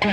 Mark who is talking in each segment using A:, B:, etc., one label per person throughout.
A: No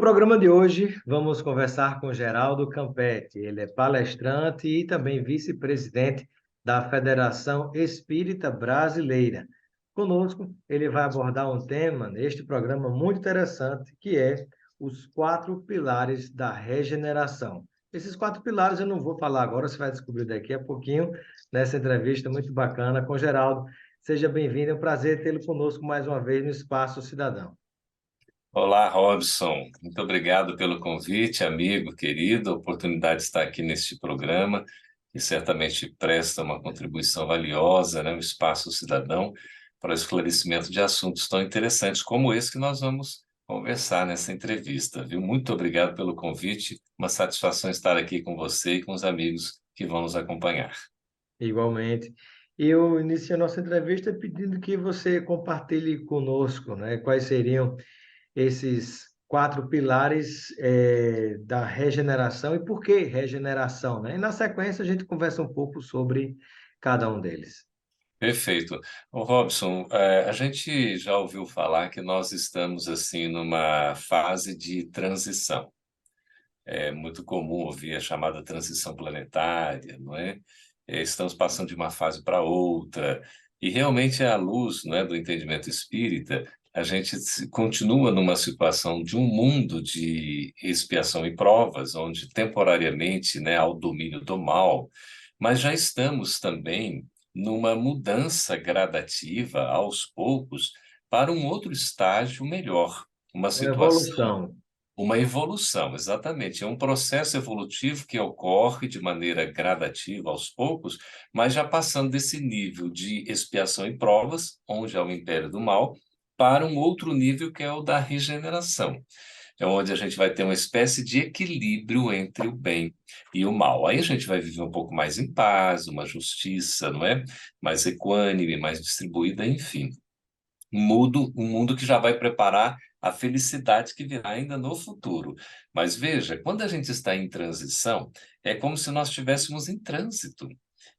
A: programa de hoje, vamos conversar com Geraldo Campetti. Ele é palestrante e também vice-presidente da Federação Espírita Brasileira. Conosco, ele vai abordar um tema neste programa muito interessante, que é os 4 pilares da regeneração. Esses 4 pilares eu não vou falar agora, você vai descobrir daqui a pouquinho, nessa entrevista muito bacana com Geraldo. Seja bem-vindo, é um prazer tê-lo conosco mais uma vez no Espaço Cidadão.
B: Olá, Robson. Muito obrigado pelo convite, amigo querido. A oportunidade de estar aqui neste programa, que certamente presta uma contribuição valiosa, né, no Espaço Cidadão, para o esclarecimento de assuntos tão interessantes como esse que nós vamos conversar nessa entrevista, viu? Muito obrigado pelo convite. Uma satisfação estar aqui com você e com os amigos que vão nos acompanhar.
A: Igualmente. Eu iniciei a nossa entrevista pedindo que você compartilhe conosco, né, quais seriam esses 4 pilares da regeneração e por que regeneração, né? E na sequência a gente conversa um pouco sobre cada um deles.
B: Perfeito. Ô, Robson, a gente já ouviu falar que nós estamos assim numa fase de transição. É muito comum ouvir a chamada transição planetária, não é? Estamos passando de uma fase para outra, e realmente à luz, não é, do entendimento espírita, a gente continua numa situação de um mundo de expiação e provas, onde temporariamente, né, há o domínio do mal, mas já estamos também numa mudança gradativa, aos poucos, para um outro estágio melhor, uma
A: Uma
B: situação,
A: evolução.
B: uma evolução, exatamente. É um processo evolutivo que ocorre de maneira gradativa, aos poucos, mas já passando desse nível de expiação e provas, onde há o império do mal, para um outro nível que é o da regeneração. É onde a gente vai ter uma espécie de equilíbrio entre o bem e o mal. Aí a gente vai viver um pouco mais em paz, uma justiça, não é? Mais equânime, mais distribuída, enfim. Um mundo que já vai preparar a felicidade que virá ainda no futuro. Mas veja, quando a gente está em transição, é como se nós estivéssemos em trânsito.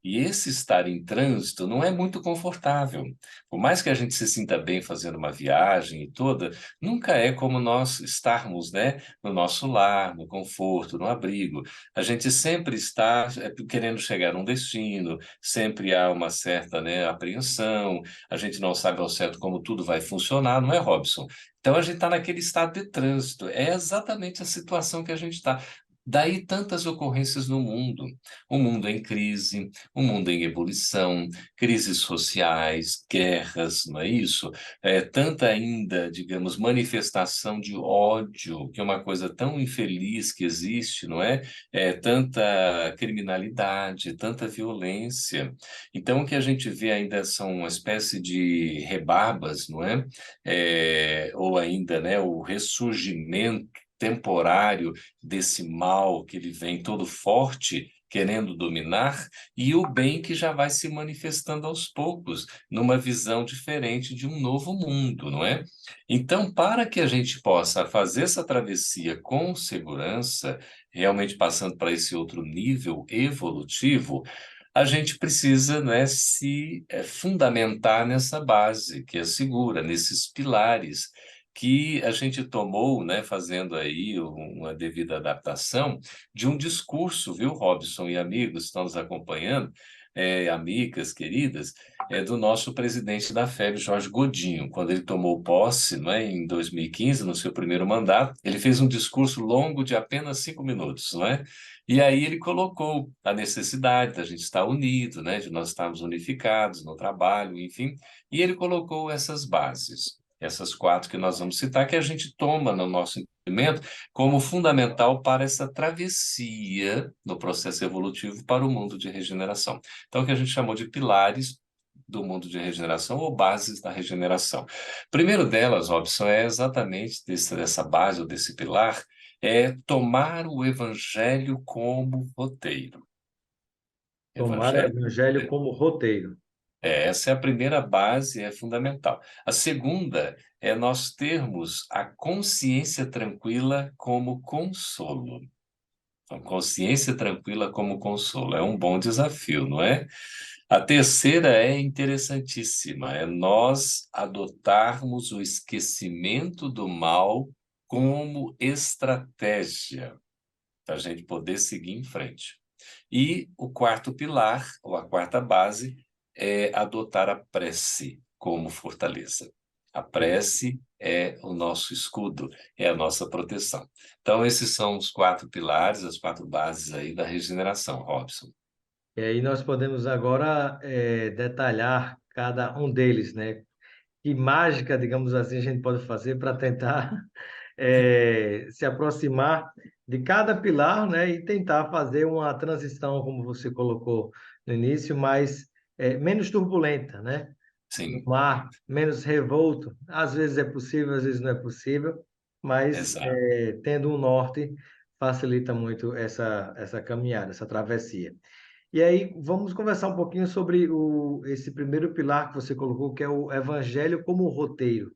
B: E esse estar em trânsito não é muito confortável. Por mais que a gente se sinta bem fazendo uma viagem e toda, nunca é como nós estarmos, né, no nosso lar, no conforto, no abrigo. A gente sempre está querendo chegar a um destino, sempre há uma certa, né, apreensão, a gente não sabe ao certo como tudo vai funcionar, não é, Robson? Então a gente está naquele estado de trânsito. É exatamente a situação que a gente está. Daí tantas ocorrências no mundo. O mundo em crise, o mundo em ebulição, crises sociais, guerras, não é isso? Tanta ainda, digamos, manifestação de ódio, que é uma coisa tão infeliz que existe, não é? Tanta criminalidade, tanta violência. Então, o que a gente vê ainda são uma espécie de rebarbas, não é? Ou ainda, né, o ressurgimento temporário desse mal que ele vem todo forte, querendo dominar, e o bem que já vai se manifestando aos poucos, numa visão diferente de um novo mundo, não é? Então, para que a gente possa fazer essa travessia com segurança, realmente passando para esse outro nível evolutivo, a gente precisa, né, se fundamentar nessa base que é segura, nesses pilares que a gente tomou, né, fazendo aí uma devida adaptação de um discurso, viu, Robson e amigos que estão nos acompanhando, amigas queridas, do nosso presidente da FEB, Jorge Godinho. Quando ele tomou posse, não é, em 2015, no seu primeiro mandato, ele fez um discurso longo de apenas 5 minutos, não é? E aí ele colocou a necessidade da gente estar unido, né, de nós estarmos unificados no trabalho, enfim, e ele colocou essas bases, essas 4 que nós vamos citar, que a gente toma no nosso entendimento como fundamental para essa travessia no processo evolutivo para o mundo de regeneração. Então, o que a gente chamou de pilares do mundo de regeneração ou bases da regeneração. Primeiro delas, Robson, é exatamente dessa base ou desse pilar, é tomar o evangelho como roteiro.
A: Tomar o
B: Evangelho como
A: evangelho
B: roteiro.
A: como roteiro.
B: Essa é a primeira base, é fundamental. A segunda é nós termos a consciência tranquila como consolo. Então, consciência tranquila como consolo. É um bom desafio, não é? A terceira é interessantíssima, é nós adotarmos o esquecimento do mal como estratégia para a gente poder seguir em frente. E o quarto pilar, ou a quarta base, é adotar a prece como fortaleza. A prece é o nosso escudo, é a nossa proteção. Então, esses são os quatro pilares, as quatro bases aí da regeneração, Robson.
A: E aí nós podemos agora detalhar cada um deles, né? Que mágica, digamos assim, a gente pode fazer para tentar se aproximar de cada pilar, né? E tentar fazer uma transição, como você colocou no início, mais menos turbulenta, né? No
B: Sim,
A: mar, menos revolto. Às vezes é possível, às vezes não é possível, mas
B: exato.
A: tendo um norte facilita muito essa caminhada, essa travessia. E aí, vamos conversar um pouquinho sobre esse primeiro pilar que você colocou, que é o evangelho como roteiro.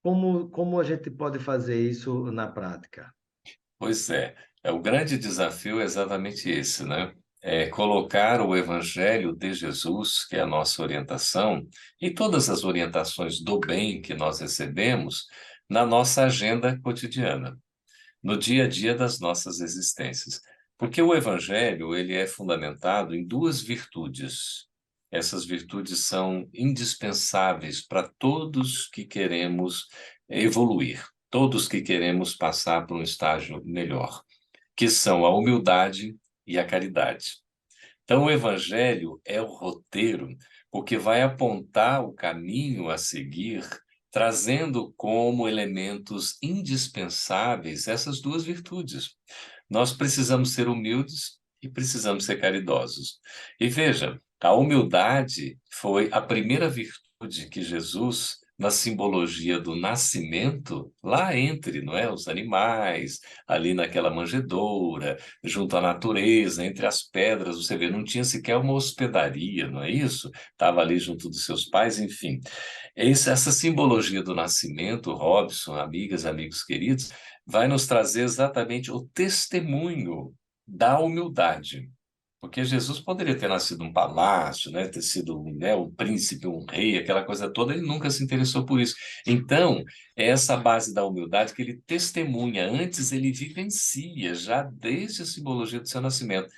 A: Como a gente pode fazer isso na prática?
B: Pois é o grande desafio é exatamente esse, né? É colocar o Evangelho de Jesus, que é a nossa orientação, e todas as orientações do bem que nós recebemos, na nossa agenda cotidiana, no dia a dia das nossas existências. Porque o Evangelho, ele é fundamentado em duas virtudes. Essas virtudes são indispensáveis para todos que queremos evoluir, todos que queremos passar para um estágio melhor, que são a humildade e a caridade. Então, o Evangelho é o roteiro, porque vai apontar o caminho a seguir, trazendo como elementos indispensáveis essas duas virtudes. Nós precisamos ser humildes e precisamos ser caridosos. E veja, a humildade foi a primeira virtude que Jesus, na simbologia do nascimento, lá entre, não é, os animais, ali naquela manjedoura, junto à natureza, entre as pedras, você vê, não tinha sequer uma hospedaria, não é isso? Estava ali junto dos seus pais, enfim. Essa simbologia do nascimento, Robson, amigas, amigos queridos, vai nos trazer exatamente o testemunho da humildade. Porque Jesus poderia ter nascido num palácio, né, ter sido, né, um príncipe, um rei, aquela coisa toda, ele nunca se interessou por isso. Então, é essa base da humildade que ele testemunha, antes ele vivencia, já desde a simbologia do seu nascimento.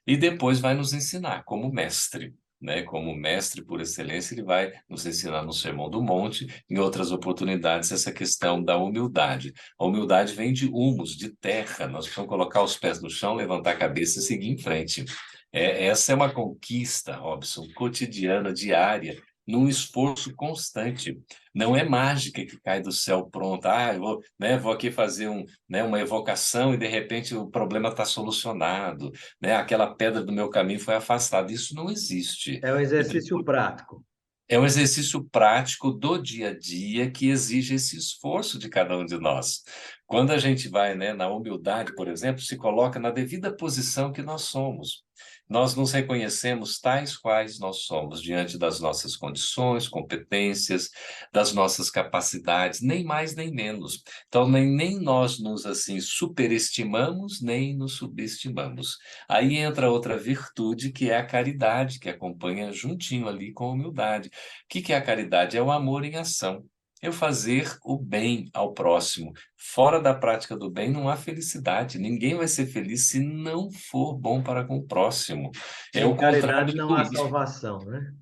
B: E depois vai nos ensinar como mestre, né? Como mestre por excelência, ele vai nos ensinar no Sermão do Monte, em outras oportunidades, essa questão da humildade. A humildade vem de humus, de terra. Nós precisamos colocar os pés no chão, levantar a cabeça e seguir em frente. Essa é uma conquista, Robson, cotidiana, diária, num esforço constante. Não é mágica que cai do céu pronta. Ah, eu vou, né, vou aqui fazer uma evocação e de repente o problema está solucionado, né? Aquela pedra do meu caminho foi afastada. Isso não existe.
A: É um exercício prático.
B: É um exercício prático do dia a dia que exige esse esforço de cada um de nós. Quando a gente vai, né, na humildade, por exemplo, se coloca na devida posição que nós somos. Nós nos reconhecemos tais quais nós somos, diante das nossas condições, competências, das nossas capacidades, nem mais nem menos. Então, nem nós nos assim superestimamos, nem nos subestimamos. Aí entra outra virtude, que é a caridade, que acompanha juntinho ali com a humildade. O que é a caridade? É o amor em ação. Eu fazer o bem ao próximo. Fora da prática do bem não há felicidade. Ninguém vai ser feliz se não for bom para com o próximo. É
A: Sem
B: o contrário
A: caridade
B: de
A: não há
B: tudo isso.
A: salvação, né?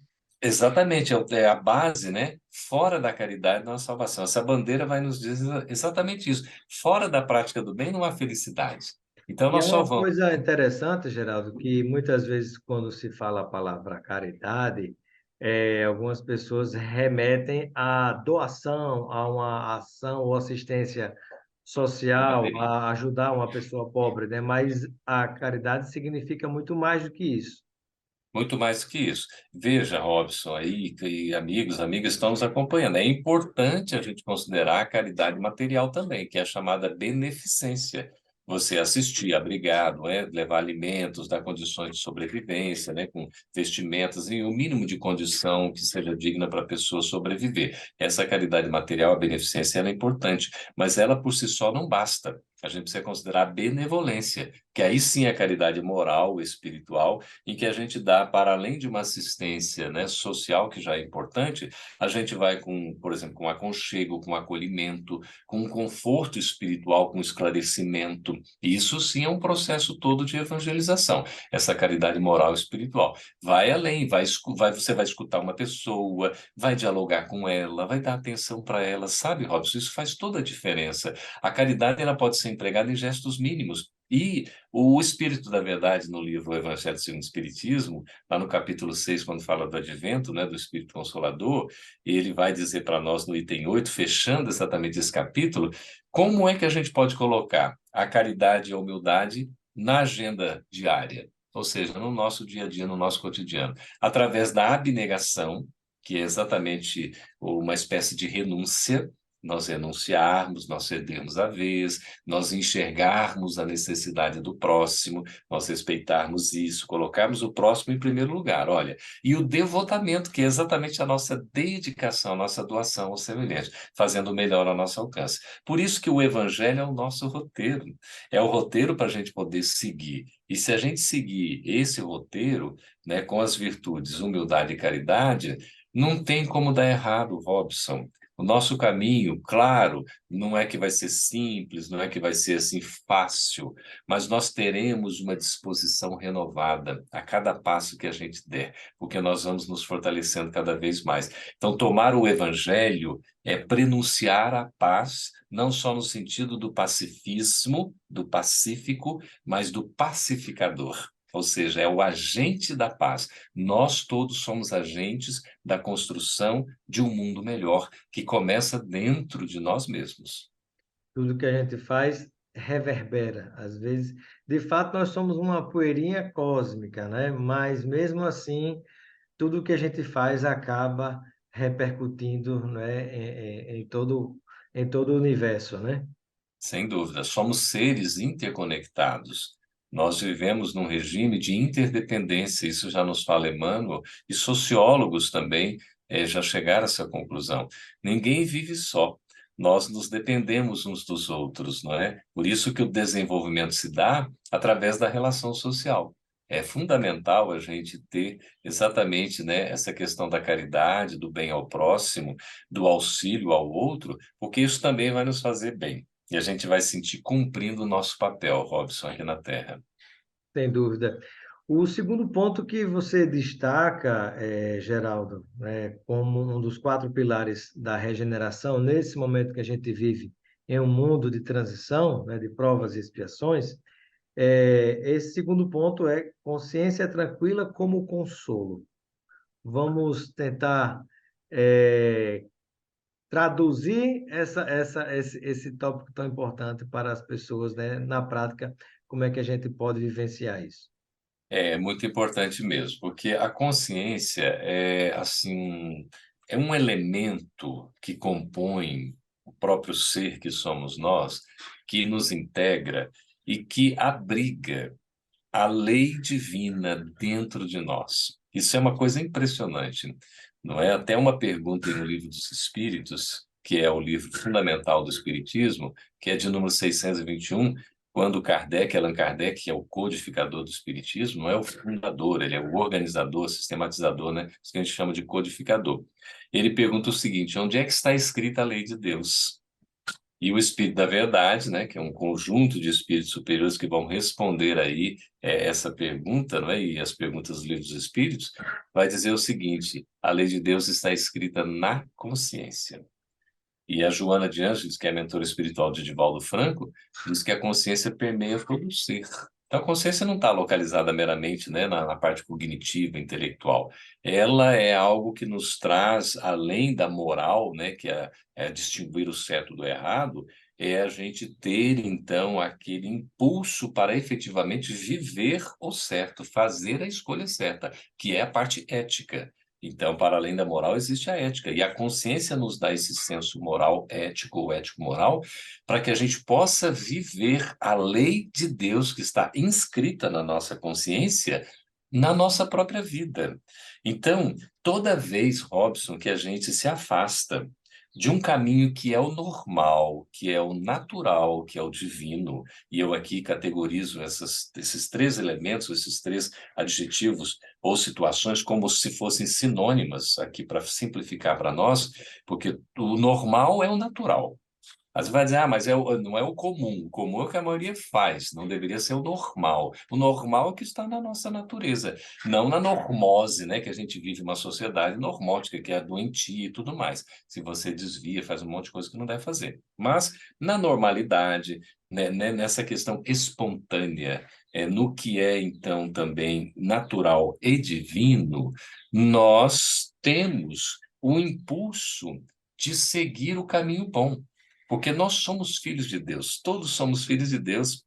B: Exatamente, é a base, né? Fora da caridade não há salvação. Essa bandeira vai nos dizer exatamente isso. Fora da prática do bem não há felicidade. Então
A: E é
B: nós só
A: uma
B: vamos.
A: coisa interessante, Geraldo, que muitas vezes quando se fala a palavra caridade, algumas pessoas remetem à doação, a uma ação ou assistência social,
B: Material.
A: a ajudar uma pessoa pobre, né? Mas a caridade significa muito mais do que isso.
B: Muito mais que isso. Veja, Robson, aí, e amigos, amigas estão nos acompanhando. É importante a gente considerar a caridade material também, que é a chamada beneficência. Você assistir, abrigar, não é? Levar alimentos, dar condições de sobrevivência, né? Com vestimentas e o mínimo de condição que seja digna para a pessoa sobreviver. Essa caridade material, a beneficência, ela é importante, mas ela por si só não basta. A gente precisa considerar a benevolência, que aí sim é a caridade moral, espiritual, em que a gente dá, para além de uma assistência, né, social, que já é importante, a gente vai com, por exemplo, com aconchego, com acolhimento, com um conforto espiritual, com esclarecimento. Isso sim é um processo todo de evangelização, essa caridade moral e espiritual. Vai além, você vai escutar uma pessoa, vai dialogar com ela, vai dar atenção para ela, sabe, Robson? Isso faz toda a diferença. A caridade ela pode ser empregada em gestos mínimos. E o Espírito da Verdade, no livro O Evangelho segundo o Espiritismo, lá no capítulo 6, quando fala do advento, né, do Espírito Consolador, ele vai dizer para nós no item 8, fechando exatamente esse capítulo, como é que a gente pode colocar a caridade e a humildade na agenda diária, ou seja, no nosso dia a dia, no nosso cotidiano, através da abnegação, que é exatamente uma espécie de renúncia, nós renunciarmos, nós cedermos a vez, nós enxergarmos a necessidade do próximo, nós respeitarmos isso, colocarmos o próximo em primeiro lugar, olha. E o devotamento, que é exatamente a nossa dedicação, a nossa doação ao semelhante, fazendo o melhor ao nosso alcance. Por isso que o evangelho é o nosso roteiro, é o roteiro para a gente poder seguir. E se a gente seguir esse roteiro, né, com as virtudes humildade e caridade, não tem como dar errado, Robson. O nosso caminho, claro, não é que vai ser simples, não é que vai ser assim fácil, mas nós teremos uma disposição renovada a cada passo que a gente der, porque nós vamos nos fortalecendo cada vez mais. Então, tomar o evangelho é prenunciar a paz, não só no sentido do pacifismo, do pacífico, mas do pacificador. Ou seja, é o agente da paz. Nós todos somos agentes da construção de um mundo melhor, que começa dentro de nós mesmos.
A: Tudo que a gente faz reverbera. Às vezes, de fato, nós somos uma poeirinha cósmica, né? Mas mesmo assim, tudo que a gente faz acaba repercutindo, né, em todo o universo, né?
B: Sem dúvida, somos seres interconectados. Nós vivemos num regime de interdependência, isso já nos fala Emmanuel, e sociólogos também já chegaram a essa conclusão. Ninguém vive só, nós nos dependemos uns dos outros, não é? Por isso que o desenvolvimento se dá através da relação social. É fundamental a gente ter exatamente, né, essa questão da caridade, do bem ao próximo, do auxílio ao outro, porque isso também vai nos fazer bem. E a gente vai sentir cumprindo o nosso papel, Robson, aqui na Terra.
A: Sem dúvida. O segundo ponto que você destaca, Geraldo, como um dos quatro pilares da regeneração, nesse momento que a gente vive em um mundo de transição, né, de provas e expiações, esse segundo ponto é consciência tranquila como consolo. Vamos tentar traduzir esse tópico tão importante para as pessoas, né, na prática, como é que a gente pode vivenciar isso?
B: É muito importante mesmo, porque a consciência é assim, é um elemento que compõe o próprio ser que somos nós, que nos integra e que abriga a lei divina dentro de nós. Isso é uma coisa impressionante, não é? Até uma pergunta em O Livro dos Espíritos, que é o livro fundamental do Espiritismo, que é de número 621, quando Kardec, Allan Kardec, que é o codificador do Espiritismo, não é o fundador, ele é o organizador, sistematizador, né? Isso que a gente chama de codificador. Ele pergunta o seguinte: onde é que está escrita a lei de Deus? E o Espírito da Verdade, né, que é um conjunto de espíritos superiores que vão responder aí essa pergunta, não é? E as perguntas dos livros dos Espíritos, vai dizer o seguinte: a lei de Deus está escrita na consciência. E a Joana de Ângeles, que é a mentora espiritual de Divaldo Franco, diz que a consciência permeia todo o ser. Então, a consciência não está localizada meramente, né, na parte cognitiva, intelectual. Ela é algo que nos traz, além da moral, né, que é distinguir o certo do errado, é a gente ter, então, aquele impulso para efetivamente viver o certo, fazer a escolha certa, que é a parte ética. Então, para além da moral, existe a ética. E a consciência nos dá esse senso moral, ético ou ético-moral, para que a gente possa viver a lei de Deus que está inscrita na nossa consciência, na nossa própria vida. Então, toda vez, Robson, que a gente se afasta de um caminho que é o normal, que é o natural, que é o divino, e eu aqui categorizo esses três elementos, esses três adjetivos ou situações como se fossem sinônimas, aqui para simplificar para nós, porque o normal é o natural. Aí você vai dizer, mas não é o comum é o que a maioria faz, não deveria ser o normal. O normal é o que está na nossa natureza, não na normose, né, que a gente vive uma sociedade normótica, que é doentia e tudo mais. Se você desvia, faz um monte de coisa que não deve fazer. Mas na normalidade, né, nessa questão espontânea, no que é então também natural e divino, nós temos o impulso de seguir o caminho bom. Porque nós somos filhos de Deus, todos somos filhos de Deus,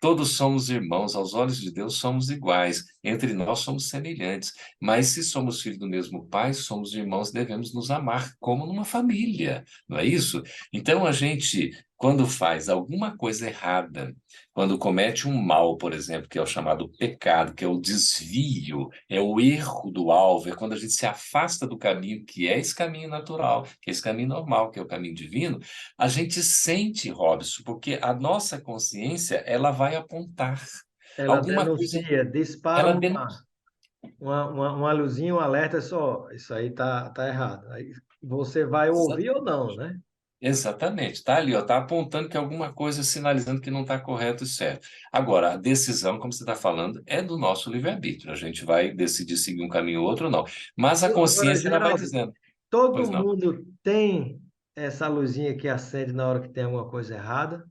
B: todos somos irmãos, aos olhos de Deus somos iguais, entre nós somos semelhantes. Mas se somos filhos do mesmo Pai, somos irmãos, devemos nos amar como numa família, não é isso? Então a gente, quando faz alguma coisa errada, quando comete um mal, por exemplo, que é o chamado pecado, que é o desvio, é o erro do alvo, é quando a gente se afasta do caminho que é esse caminho natural, que é esse caminho normal, que é o caminho divino, a gente sente, Robson, porque a nossa consciência, ela vai apontar
A: Ela
B: alguma coisa,
A: denuncia, dispara
B: ela den-
A: uma luzinha, um alerta só, isso aí tá errado. Aí você vai
B: Exa-
A: ouvir ou não, né?
B: Exatamente, tá ali, ó, tá apontando que alguma coisa sinalizando que não está correto e certo. Agora, a decisão, como você está falando, é do nosso livre-arbítrio. A gente vai decidir seguir um caminho ou outro ou não. Mas a
A: Agora,
B: consciência, ela vai
A: Geraldo,
B: dizendo,
A: todo
B: pois não.
A: mundo tem essa luzinha que acende na hora que tem alguma coisa errada.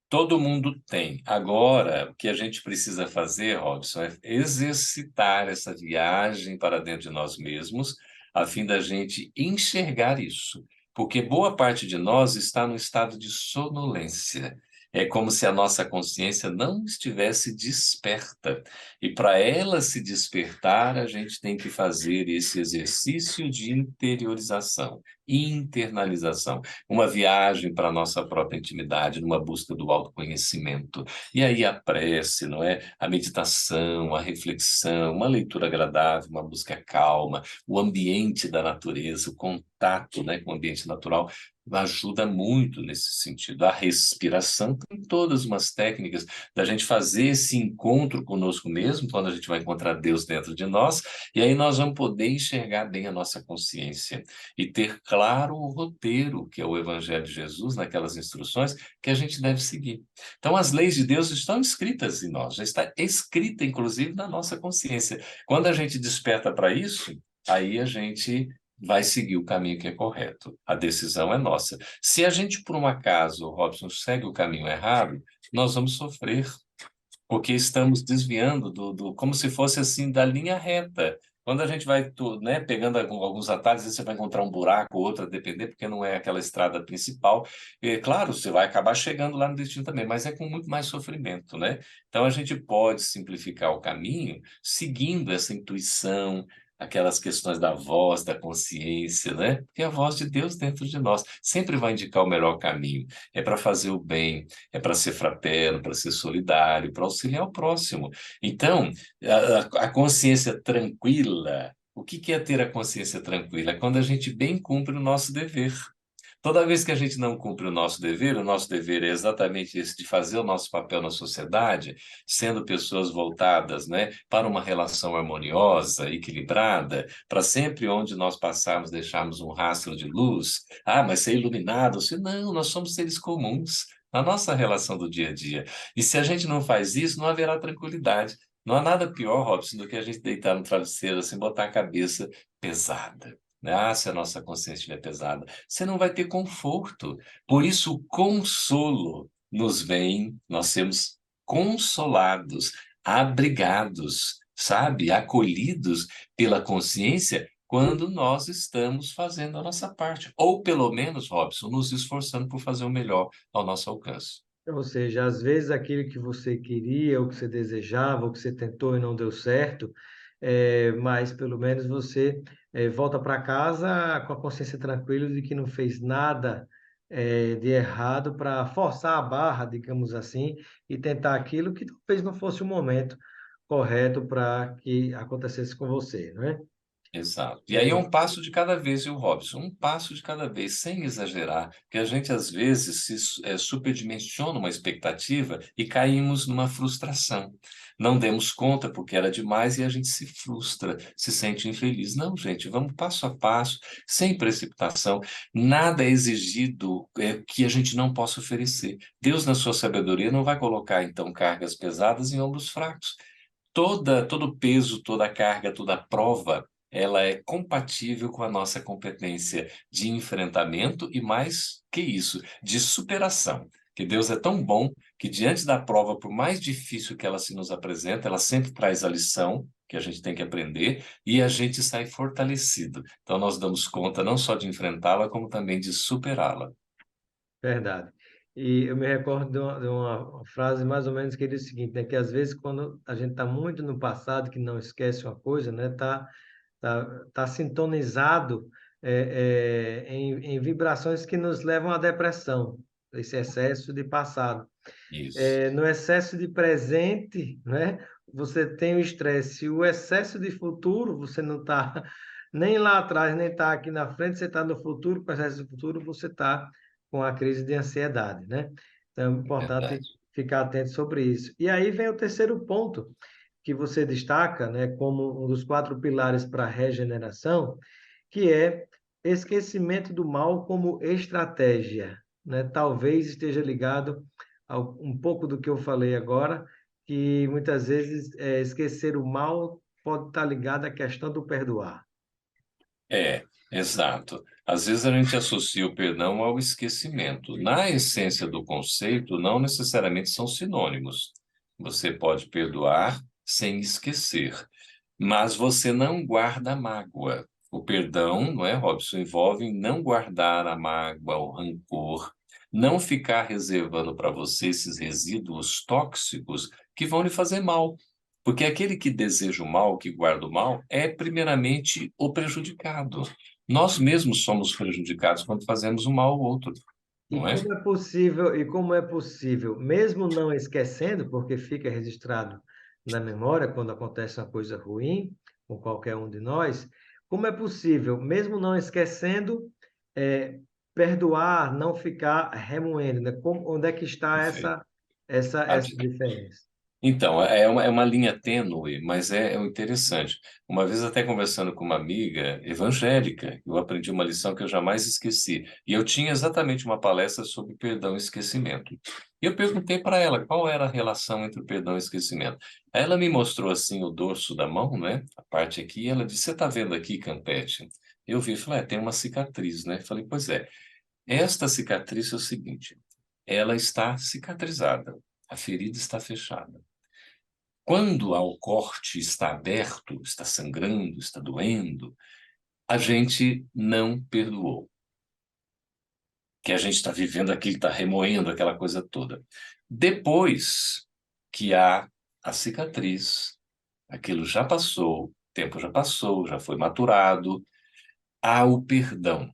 B: Todo mundo tem. Agora, o que a gente precisa fazer, Robson, é exercitar essa viagem para dentro de nós mesmos, a fim da gente enxergar isso. Porque boa parte de nós está no estado de sonolência. É como se a nossa consciência não estivesse desperta. E para ela se despertar, a gente tem que fazer esse exercício de interiorização, internalização, uma viagem para a nossa própria intimidade, numa busca do autoconhecimento. E aí a prece, não é? A meditação, a reflexão, uma leitura agradável, uma busca calma, o ambiente da natureza, o contato, né, com o ambiente natural, ajuda muito nesse sentido. A respiração tem todas umas técnicas da gente fazer esse encontro conosco mesmo, quando a gente vai encontrar Deus dentro de nós, e aí nós vamos poder enxergar bem a nossa consciência e ter claro o roteiro, que é o Evangelho de Jesus, naquelas instruções que a gente deve seguir. Então, as leis de Deus estão escritas em nós, já está escrita, inclusive, na nossa consciência. Quando a gente desperta para isso, aí a gente vai seguir o caminho que é correto. A decisão é nossa. Se a gente, por um acaso, Robson, segue o caminho errado, nós vamos sofrer porque estamos desviando como se fosse assim da linha reta. Quando a gente vai, né, pegando alguns atalhos, você vai encontrar um buraco ou outro, a depender, porque não é aquela estrada principal. E, claro, você vai acabar chegando lá no destino também, mas é com muito mais sofrimento, né? Então a gente pode simplificar o caminho seguindo essa intuição, aquelas questões da voz, da consciência, né? Porque a voz de Deus dentro de nós sempre vai indicar o melhor caminho. É para fazer o bem, é para ser fraterno, para ser solidário, para auxiliar o próximo. Então, a consciência tranquila, o que que é ter a consciência tranquila? É quando a gente bem cumpre o nosso dever. Toda vez que a gente não cumpre o nosso dever é exatamente esse, de fazer o nosso papel na sociedade, sendo pessoas voltadas, né, para uma relação harmoniosa, equilibrada, para sempre onde nós passarmos deixarmos um rastro de luz. Ah, mas ser iluminado? Se não, nós somos seres comuns na nossa relação do dia a dia. E se a gente não faz isso, não haverá tranquilidade. Não há nada pior, Robson, do que a gente deitar no travesseiro, assim, botar a cabeça pesada. Né? Ah, se a nossa consciência estiver pesada, você não vai ter conforto. Por isso, o consolo nos vem, nós sermos consolados, abrigados, sabe, acolhidos pela consciência quando nós estamos fazendo a nossa parte. Ou, pelo menos, Robson, nos esforçando por fazer o melhor ao nosso alcance.
A: Ou seja, às vezes aquilo que você queria, ou que você desejava, ou que você tentou e não deu certo, mas pelo menos você volta para casa com a consciência tranquila de que não fez nada de errado para forçar a barra, digamos assim, e tentar aquilo que talvez não fosse o momento correto para que acontecesse com você, não é?
B: Exato. E aí é um passo de cada vez, viu, Robson? Um passo de cada vez, sem exagerar, porque a gente às vezes superdimensiona uma expectativa e caímos numa frustração. Não demos conta porque era demais e a gente se frustra, se sente infeliz. Não, gente, vamos passo a passo, sem precipitação. Nada é exigido que a gente não possa oferecer. Deus, na sua sabedoria, não vai colocar, então, cargas pesadas em ombros fracos. Todo o peso, toda a carga, toda a prova, ela é compatível com a nossa competência de enfrentamento e, mais que isso, de superação. Que Deus é tão bom que, diante da prova, por mais difícil que ela se nos apresenta, ela sempre traz a lição que a gente tem que aprender e a gente sai fortalecido. Então, nós damos conta não só de enfrentá-la, como também de superá-la.
A: Verdade. E eu me recordo de uma frase mais ou menos que diz o seguinte, né? Que às vezes quando a gente está muito no passado, que não esquece uma coisa, né? Tá sintonizado em vibrações que nos levam à depressão, esse excesso de passado.
B: Isso.
A: No excesso de presente, né? Você tem o estresse. O excesso de futuro, você não está nem lá atrás, nem está aqui na frente, você está no futuro, com excesso de futuro, você está com a crise de ansiedade, né? Então, é importante
B: Verdade.
A: ficar atento sobre isso. E aí vem o terceiro ponto que você destaca, né, como um dos quatro pilares para a regeneração, que é esquecimento do mal como estratégia, né? Talvez esteja ligado a um pouco do que eu falei agora, que muitas vezes esquecer o mal pode estar ligado à questão do perdoar.
B: Exato. Às vezes a gente associa o perdão ao esquecimento. Na essência do conceito, não necessariamente são sinônimos. Você pode perdoar sem esquecer, mas você não guarda a mágoa. O perdão, não é, Robson, envolve não guardar a mágoa, o rancor, não ficar reservando para você esses resíduos tóxicos que vão lhe fazer mal. Porque aquele que deseja o mal, que guarda o mal, é primeiramente o prejudicado. Nós mesmos somos prejudicados quando fazemos o mal ao outro, não é?
A: E como é possível, mesmo não esquecendo, porque fica registrado na memória quando acontece uma coisa ruim com qualquer um de nós, como é possível, mesmo não esquecendo, é, perdoar, não ficar remoendo, né? Onde é que está
B: Perfeito.
A: essa diferença?
B: Então, é uma linha tênue, mas é interessante. Uma vez até conversando com uma amiga evangélica, eu aprendi uma lição que eu jamais esqueci. E eu tinha exatamente uma palestra sobre perdão e esquecimento. E eu perguntei para ela qual era a relação entre o perdão e o esquecimento. Aí ela me mostrou assim o dorso da mão, né? A parte aqui, e ela disse: "Você está vendo aqui, Campete?" Eu vi e falei: tem uma cicatriz, né? Falei: "Pois é. Esta cicatriz é o seguinte, ela está cicatrizada, a ferida está fechada. Quando o corte está aberto, está sangrando, está doendo, a gente não perdoou. Que a gente está vivendo aquilo, está remoendo aquela coisa toda. Depois que há a cicatriz, aquilo já passou, o tempo já passou, já foi maturado, há o perdão.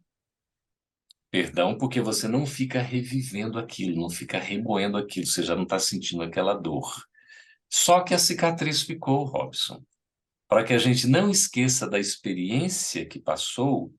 B: Perdão porque você não fica revivendo aquilo, não fica remoendo aquilo, você já não está sentindo aquela dor. Só que a cicatriz ficou, Robson, para que a gente não esqueça da experiência que passou,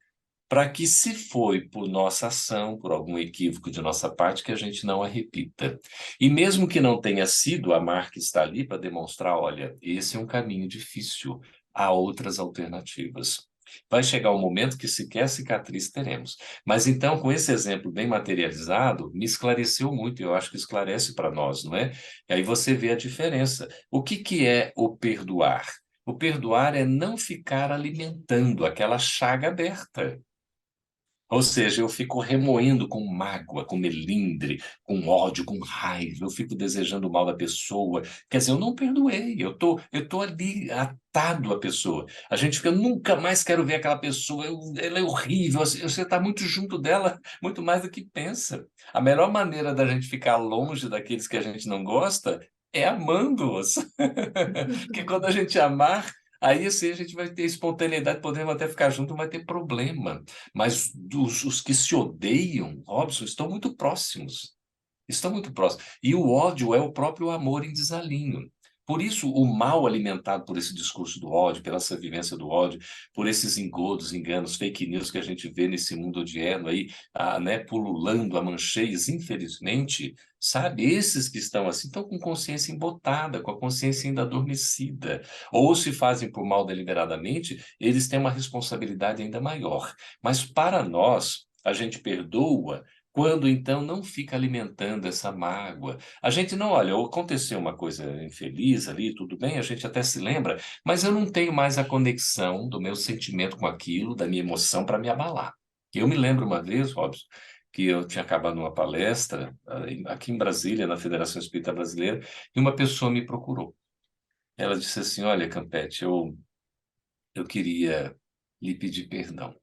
B: para que, se foi por nossa ação, por algum equívoco de nossa parte, que a gente não a repita. E mesmo que não tenha sido, a marca está ali para demonstrar, olha, esse é um caminho difícil, há outras alternativas. Vai chegar um momento que sequer cicatriz teremos. Mas então, com esse exemplo bem materializado, me esclareceu muito, eu acho que esclarece para nós, não é? E aí você vê a diferença. O que que é o perdoar? O perdoar é não ficar alimentando aquela chaga aberta. Ou seja, eu fico remoendo com mágoa, com melindre, com ódio, com raiva, eu fico desejando o mal da pessoa. Quer dizer, eu não perdoei, eu tô ali atado à pessoa. A gente fica, nunca mais quero ver aquela pessoa, ela é horrível, você está muito junto dela, muito mais do que pensa. A melhor maneira da gente ficar longe daqueles que a gente não gosta é amando-os. Porque quando a gente amar, aí assim a gente vai ter espontaneidade, podemos até ficar junto, não vai ter problema. Mas os que se odeiam, Robson, estão muito próximos. Estão muito próximos. E o ódio é o próprio amor em desalinho. Por isso, o mal alimentado por esse discurso do ódio, pela essa vivência do ódio, por esses engodos, enganos, fake news que a gente vê nesse mundo odierno aí, né, pululando a mancheias, infelizmente, sabe? Esses que estão assim, estão com consciência embotada, com a consciência ainda adormecida. Ou se fazem por mal deliberadamente, eles têm uma responsabilidade ainda maior. Mas para nós, a gente perdoa quando então não fica alimentando essa mágoa. A gente não, olha, aconteceu uma coisa infeliz ali, tudo bem, a gente até se lembra, mas eu não tenho mais a conexão do meu sentimento com aquilo, da minha emoção para me abalar. Eu me lembro uma vez, Robson, que eu tinha acabado uma palestra aqui em Brasília, na Federação Espírita Brasileira, e uma pessoa me procurou. Ela disse assim, olha, Campete, eu queria lhe pedir perdão.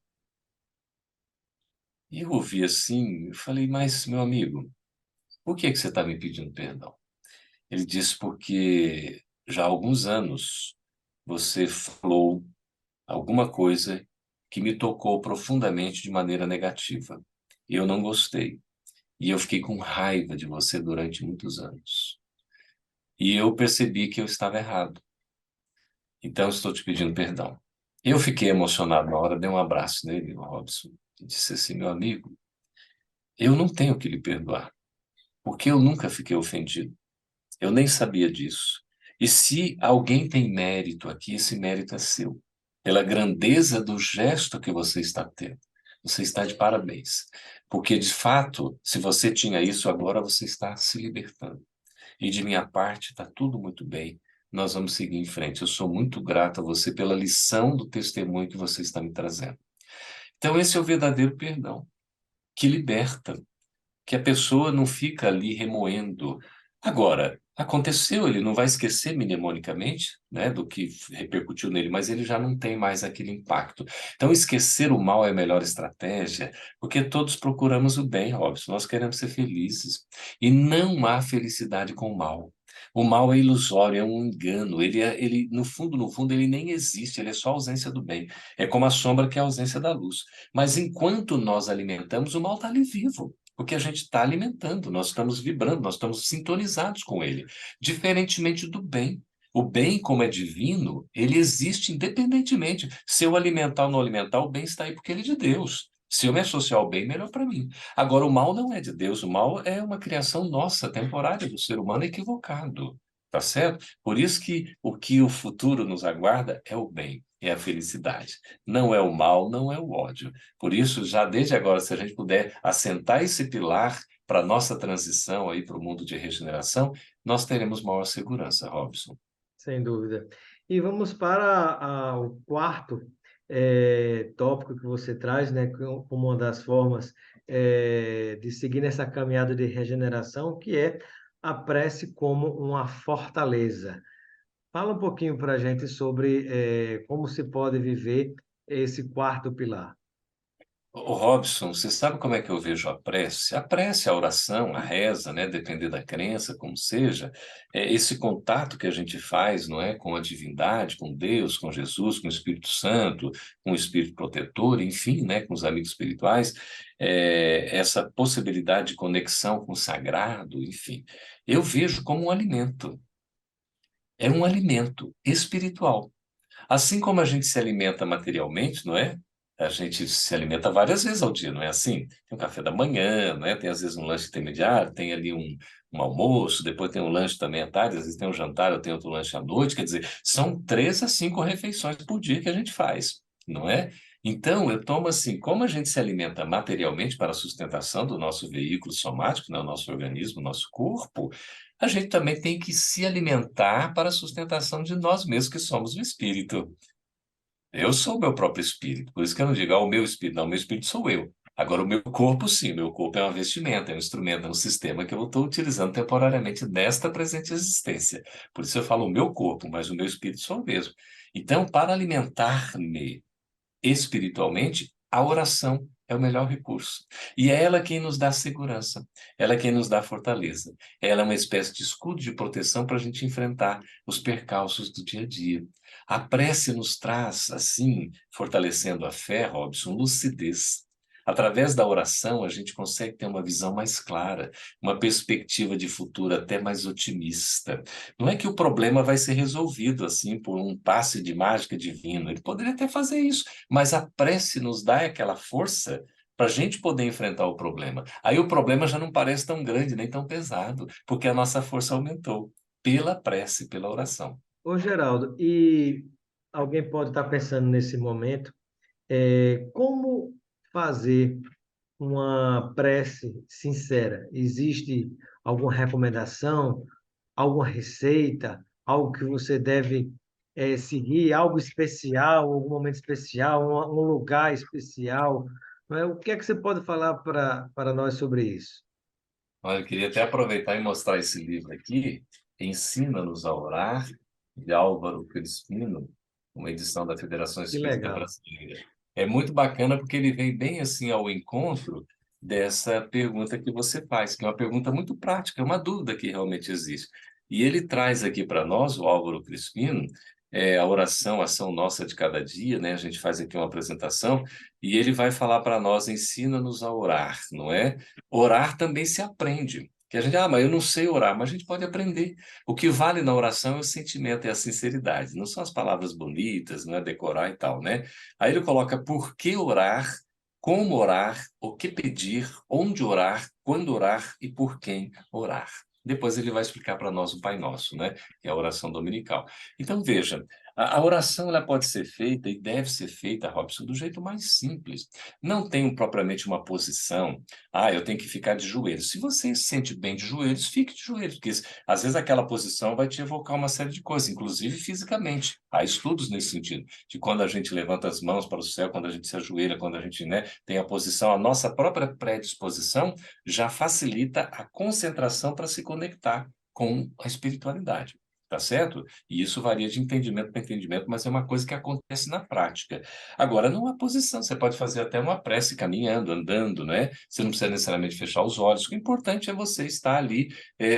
B: E eu ouvi assim, eu falei, mas, meu amigo, por que você está me pedindo perdão? Ele disse, porque já há alguns anos você falou alguma coisa que me tocou profundamente de maneira negativa. E eu não gostei. E eu fiquei com raiva de você durante muitos anos. E eu percebi que eu estava errado. Então, eu estou te pedindo perdão. Eu fiquei emocionado na hora, dei um abraço nele, o Robson, e disse assim, meu amigo, eu não tenho que lhe perdoar, porque eu nunca fiquei ofendido. Eu nem sabia disso. E se alguém tem mérito aqui, esse mérito é seu. Pela grandeza do gesto que você está tendo. Você está de parabéns. Porque, de fato, se você tinha isso, agora você está se libertando. E de minha parte, está tudo muito bem. Nós vamos seguir em frente. Eu sou muito grato a você pela lição do testemunho que você está me trazendo. Então, esse é o verdadeiro perdão, que liberta, que a pessoa não fica ali remoendo. Agora, aconteceu, ele não vai esquecer mnemonicamente, né, do que repercutiu nele, mas ele já não tem mais aquele impacto. Então, esquecer o mal é a melhor estratégia, porque todos procuramos o bem, Robson, nós queremos ser felizes. E não há felicidade com o mal. O mal é ilusório, é um engano. Ele, no fundo, ele nem existe, ele é só a ausência do bem. É como a sombra que é a ausência da luz. Mas enquanto nós alimentamos, o mal está ali vivo. Porque a gente está alimentando, nós estamos vibrando, nós estamos sintonizados com ele. Diferentemente do bem. O bem, como é divino, ele existe independentemente. Se eu alimentar ou não alimentar, o bem está aí porque ele é de Deus. Se eu me associar ao bem, melhor para mim. Agora, o mal não é de Deus, o mal é uma criação nossa, temporária, do ser humano equivocado. Tá certo? Por isso que o futuro nos aguarda é o bem, é a felicidade. Não é o mal, não é o ódio. Por isso, já desde agora, se a gente puder assentar esse pilar para a nossa transição aí para o mundo de regeneração, nós teremos maior segurança, Robson.
A: Sem dúvida. E vamos para o quarto tópico que você traz, né, como uma das formas de seguir nessa caminhada de regeneração, que é a prece como uma fortaleza. Fala um pouquinho para a gente sobre como se pode viver esse quarto pilar.
B: Ô, Robson, você sabe como é que eu vejo a prece? A prece, a oração, a reza, né, depender da crença, como seja, é esse contato que a gente faz, não é, com a divindade, com Deus, com Jesus, com o Espírito Santo, com o Espírito protetor, enfim, né, com os amigos espirituais, essa possibilidade de conexão com o sagrado, enfim, eu vejo como um alimento. É um alimento espiritual. Assim como a gente se alimenta materialmente, não é? A gente se alimenta várias vezes ao dia, não é assim? Tem um café da manhã, não é? Tem às vezes um lanche intermediário, tem ali um almoço, depois tem um lanche também à tarde, às vezes tem um jantar, ou tem outro lanche à noite. Quer dizer, são 3 a 5 refeições por dia que a gente faz, não é? Então, eu tomo assim, como a gente se alimenta materialmente para a sustentação do nosso veículo somático, né, o nosso organismo, o nosso corpo, a gente também tem que se alimentar para a sustentação de nós mesmos, que somos o espírito. Eu sou o meu próprio espírito, por isso que eu não digo, o meu espírito, não, o meu espírito sou eu. Agora, o meu corpo, sim, o meu corpo é uma vestimenta, é um instrumento, é um sistema que eu estou utilizando temporariamente nesta presente existência. Por isso eu falo o meu corpo, mas o meu espírito sou eu mesmo. Então, para alimentar-me espiritualmente, a oração é o melhor recurso. E é ela quem nos dá segurança, ela é quem nos dá fortaleza. Ela é uma espécie de escudo de proteção para a gente enfrentar os percalços do dia a dia. A prece nos traz, assim, fortalecendo a fé, Robson, lucidez. Através da oração, a gente consegue ter uma visão mais clara, uma perspectiva de futuro até mais otimista. Não é que o problema vai ser resolvido assim por um passe de mágica divina. Ele poderia até fazer isso, mas a prece nos dá aquela força para a gente poder enfrentar o problema. Aí o problema já não parece tão grande nem tão pesado, porque a nossa força aumentou pela prece, pela oração.
A: Ô, Geraldo, e alguém pode estar pensando nesse momento, como fazer uma prece sincera? Existe alguma recomendação, alguma receita, algo que você deve seguir, algo especial, algum momento especial, um lugar especial? Não é? O que é que você pode falar para nós sobre isso?
B: Olha, eu queria até aproveitar e mostrar esse livro aqui, Ensina-nos a Orar, de Álvaro Crispino, uma edição da Federação
A: Que
B: Espírita
A: legal.
B: Brasileira. É muito bacana porque ele vem bem assim ao encontro dessa pergunta que você faz, que é uma pergunta muito prática, é uma dúvida que realmente existe. E ele traz aqui para nós, o Álvaro Crispino, a oração, a ação nossa de cada dia, né? A gente faz aqui uma apresentação e ele vai falar para nós, ensina-nos a orar, não é? Orar também se aprende. Que a gente, mas eu não sei orar, mas a gente pode aprender. O que vale na oração é o sentimento, é a sinceridade, não são as palavras bonitas, não é decorar e tal, né? Aí ele coloca por que orar, como orar, o que pedir, onde orar, quando orar e por quem orar. Depois ele vai explicar para nós o Pai Nosso, né? Que é a oração dominical. Então, veja, a oração ela pode ser feita e deve ser feita, Robson, do jeito mais simples. Não tem propriamente uma posição. Eu tenho que ficar de joelhos. Se você se sente bem de joelhos, fique de joelhos, porque às vezes aquela posição vai te evocar uma série de coisas, inclusive fisicamente. Há estudos nesse sentido, de quando a gente levanta as mãos para o céu, quando a gente se ajoelha, quando a gente, né, tem a posição, a nossa própria predisposição já facilita a concentração para se conectar com a espiritualidade. Tá certo? E isso varia de entendimento para entendimento, mas é uma coisa que acontece na prática. Agora, não há posição, você pode fazer até uma prece caminhando, andando, né? Você não precisa necessariamente fechar os olhos. O importante é você estar ali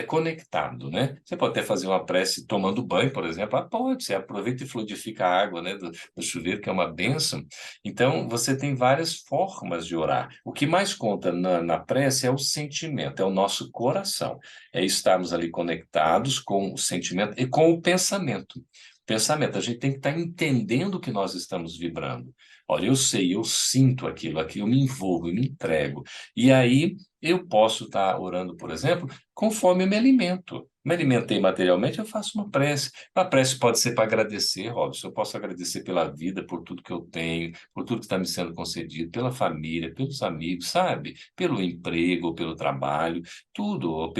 B: conectado, né? Você pode até fazer uma prece tomando banho, por exemplo. Pode, você aproveita e fluidifica a água, né, do chuveiro, que é uma bênção. Então, você tem várias formas de orar. O que mais conta na prece é o sentimento, é o nosso coração. É estarmos ali conectados com o sentimento e com o pensamento. Pensamento, a gente tem que estar entendendo que nós estamos vibrando. Olha, eu sei, eu sinto aquilo, eu me envolvo, eu me entrego. E aí eu posso estar orando, por exemplo, conforme eu me alimento. Me alimentei materialmente, eu faço uma prece. A prece pode ser para agradecer, Robson. Eu posso agradecer pela vida, por tudo que eu tenho, por tudo que está me sendo concedido, pela família, pelos amigos, sabe? Pelo emprego, pelo trabalho, tudo,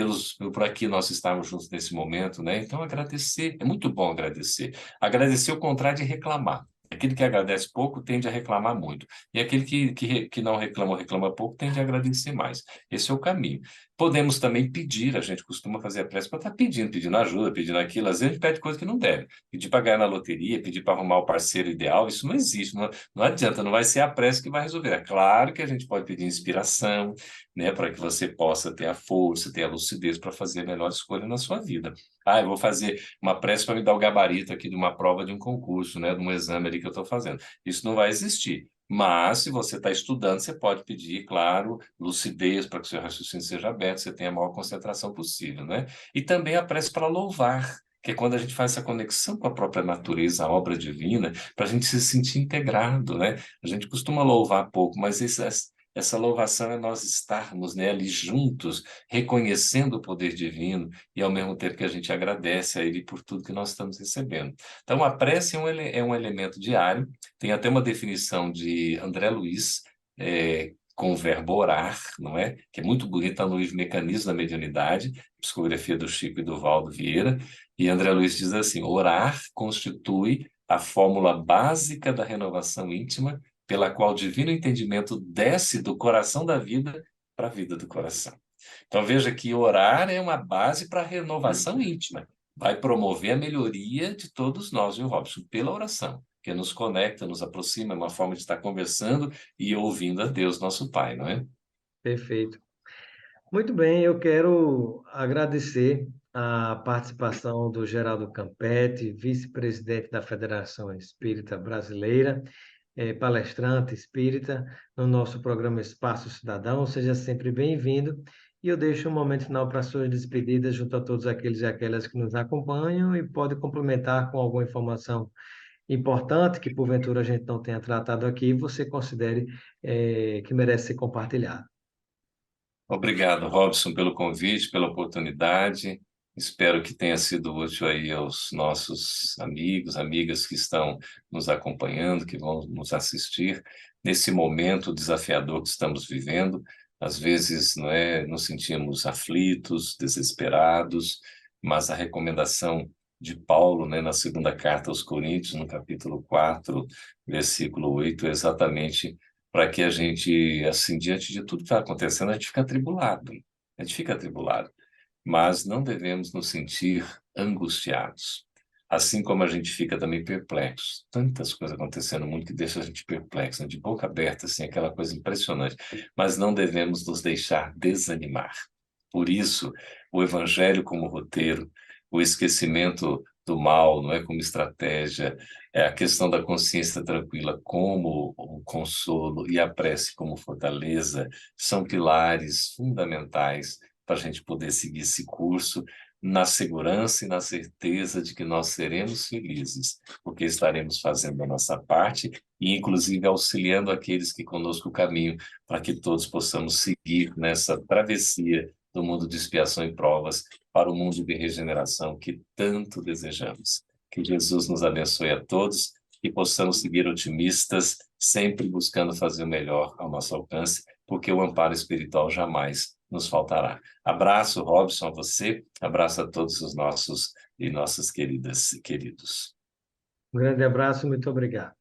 B: por aqui nós estarmos juntos nesse momento, né? Então, agradecer, é muito bom agradecer. Agradecer é o contrário de reclamar. Aquele que agradece pouco tende a reclamar muito. E aquele que não reclama ou reclama pouco tende a agradecer mais. Esse é o caminho. Podemos também pedir, a gente costuma fazer a prece para estar pedindo ajuda, pedindo aquilo. Às vezes a gente pede coisa que não deve. Pedir para ganhar na loteria, pedir para arrumar o parceiro ideal, isso não existe. Não adianta, não vai ser a prece que vai resolver. É claro que a gente pode pedir inspiração, né, para que você possa ter a força, ter a lucidez para fazer a melhor escolha na sua vida. Eu vou fazer uma prece para me dar o gabarito aqui de uma prova de um concurso, né, de um exame ali que eu estou fazendo. Isso não vai existir. Mas, se você está estudando, você pode pedir, claro, lucidez para que o seu raciocínio seja aberto, você tenha a maior concentração possível, né? E também a prece para louvar, que é quando a gente faz essa conexão com a própria natureza, a obra divina, para a gente se sentir integrado, né? A gente costuma louvar pouco, mas essa louvação é nós estarmos, né, ali juntos, reconhecendo o poder divino e ao mesmo tempo que a gente agradece a Ele por tudo que nós estamos recebendo. Então, a prece é um elemento diário, tem até uma definição de André Luiz, com o verbo orar, não é? Que é muito bonita, está no livro Mecanismo da Mediunidade, psicografia do Chico e do Valdo Vieira, e André Luiz diz assim: orar constitui a fórmula básica da renovação íntima, pela qual o divino entendimento desce do coração da vida para a vida do coração. Então veja que orar é uma base para a renovação íntima. Vai promover a melhoria de todos nós, viu, Robson? Pela oração, que nos conecta, nos aproxima, é uma forma de estar conversando e ouvindo a Deus, nosso Pai, não é?
A: Perfeito. Muito bem, eu quero agradecer a participação do Geraldo Campetti, vice-presidente da Federação Espírita Brasileira. palestrante espírita no nosso programa Espaço Cidadão. Seja sempre bem-vindo. E eu deixo um momento final para suas despedidas junto a todos aqueles e aquelas que nos acompanham e pode complementar com alguma informação importante que porventura a gente não tenha tratado aqui e você considere que merece ser compartilhado.
B: Obrigado, Robson, pelo convite, pela oportunidade. Espero que tenha sido útil aí aos nossos amigos, amigas que estão nos acompanhando, que vão nos assistir nesse momento desafiador que estamos vivendo. Às vezes, não é, nos sentimos aflitos, desesperados, mas a recomendação de Paulo, né, na segunda carta aos Coríntios, no capítulo 4, versículo 8, é exatamente para que a gente, assim, diante de tudo que está acontecendo, a gente fica atribulado. A gente fica atribulado. Mas não devemos nos sentir angustiados. Assim como a gente fica também perplexo. Tantas coisas acontecendo no mundo que deixa a gente perplexo, né? De boca aberta, assim, aquela coisa impressionante. Mas não devemos nos deixar desanimar. Por isso, o Evangelho como roteiro, o esquecimento do mal, não é como estratégia, é a questão da consciência tranquila como um consolo e a prece como fortaleza, são pilares fundamentais para a gente poder seguir esse curso na segurança e na certeza de que nós seremos felizes, porque estaremos fazendo a nossa parte e, inclusive, auxiliando aqueles que conosco caminham, para que todos possamos seguir nessa travessia do mundo de expiação e provas para o mundo de regeneração que tanto desejamos. Que Jesus nos abençoe a todos e possamos seguir otimistas, sempre buscando fazer o melhor ao nosso alcance, porque o amparo espiritual jamais nos faltará. Abraço, Robson, a você, abraço a todos os nossos e nossas queridas e queridos.
A: Um grande abraço, muito obrigado.